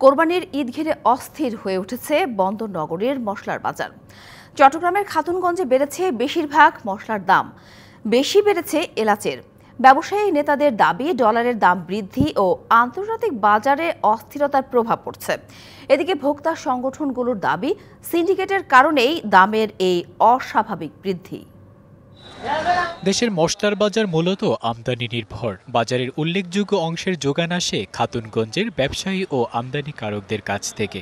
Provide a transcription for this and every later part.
কোরবানির ঈদ ঘিরে অস্থির হয়ে উঠেছে বন্দরনগরীর মশলার বাজার। চট্টগ্রামের খাতুনগঞ্জে বেড়েছে বেশিরভাগ মশলার দাম, বেশি বেড়েছে এলাচের। ব্যবসায়ী নেতাদের দাবি ডলারের দাম বৃদ্ধি ও আন্তর্জাতিক বাজারে অস্থিরতার প্রভাব পড়ছে। এদিকে ভোক্তা সংগঠনগুলোর দাবি সিন্ডিকেটের কারণেই দামের এই অস্বাভাবিক বৃদ্ধি। দেশের মশলার বাজার মূলত আমদানি নির্ভর। বাজারের উল্লেখযোগ্য অংশের যোগান আসে খাতুনগঞ্জের ব্যবসায়ী ও আমদানিকারকদের কাছ থেকে।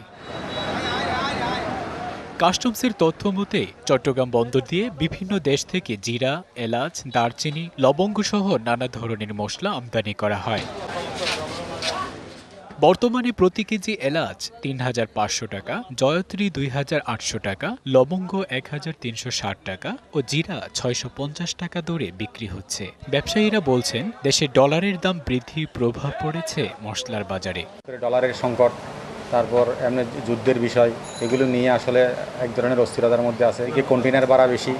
কাস্টমসের তথ্য মতে চট্টগ্রাম বন্দর দিয়ে বিভিন্ন দেশ থেকে জিরা, এলাচ, দারচিনি, লবঙ্গ সহ নানা ধরনের মশলা আমদানি করা হয়। বর্তমানে প্রতি কেজি এলাচ ৩,৫০০ টাকা, জয়ত্রী ২,৮০০ টাকা, লবঙ্গ ১,৩৬০ টাকা ও জিরা ৬৫০ টাকা দরে বিক্রি হচ্ছে। ব্যবসায়ীরা বলছেন দেশে ডলারের দাম বৃদ্ধির প্রভাব পড়েছে মশলার বাজারে। ডলারের সংকট, তারপর এমনি যুদ্ধের বিষয়, এগুলো নিয়ে আসলে এক ধরনের অস্থিরতার মধ্যে আছে। কন্টেনার ভাড়া বেশি,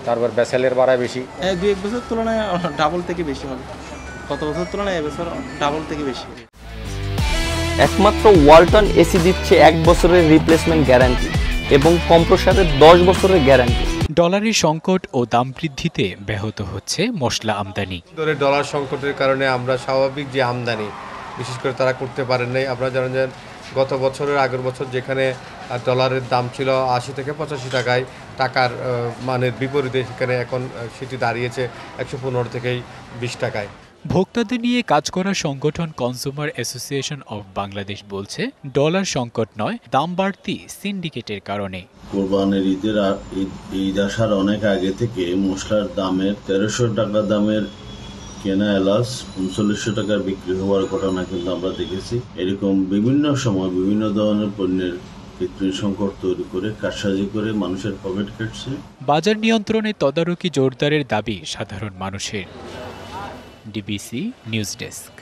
তারপর ভেসেলের ভাড়া বেশি। ২-১ বছর তুলনায় ডাবল থেকে বেশি হবে। গত বছর তুলনায় এবছর ডাবল থেকে বেশি। একমাত্র ওয়ালটন এসি দিচ্ছে ১ বছরের রিপ্লেসমেন্ট গ্যারান্টি এবং কম্প্রেসারের ১০ বছরের গ্যারান্টি। ডলারের সংকট ও দাম বৃদ্ধিতে ব্যাহত হচ্ছে মশলা আমদানি। ডলার সংকটের কারণে আমরা স্বাভাবিক যে আমদানি বিশেষ করে তারা করতে পারেন নাই। আপনারা জানেন যে গত বছরের আগের বছর যেখানে ডলারের দাম ছিল ৮০ থেকে ৮৫ টাকায়, টাকার মানের বিপরীতে সেখানে এখন সেটি দাঁড়িয়েছে ১১৫ থেকে ২০ টাকায়। ভোক্তাদের নিয়ে কাজ করা সংগঠন কনজিউমার অ্যাসোসিয়েশন অব বাংলাদেশ বলছে ডলার সংকট নয়, দাম বাড়তি সিন্ডিকেটের কারণে। কোরবানির ঈদ আসার অনেক আগে থেকে মশলার দামের ১৩০০ টাকা দামের কেনা এলাচ ৩৯০০ টাকার বিক্রি হওয়ার ঘটনা কিন্তু আমরা দেখেছি। এরকম বিভিন্ন সময় বিভিন্ন ধরনের পণ্যের কৃত্রিম সংকট তৈরি করে কারসাজি করে মানুষের পকেট কাটছে। বাজার নিয়ন্ত্রণে তদারকি জোরদারের দাবি সাধারণ মানুষের। DBC news desk.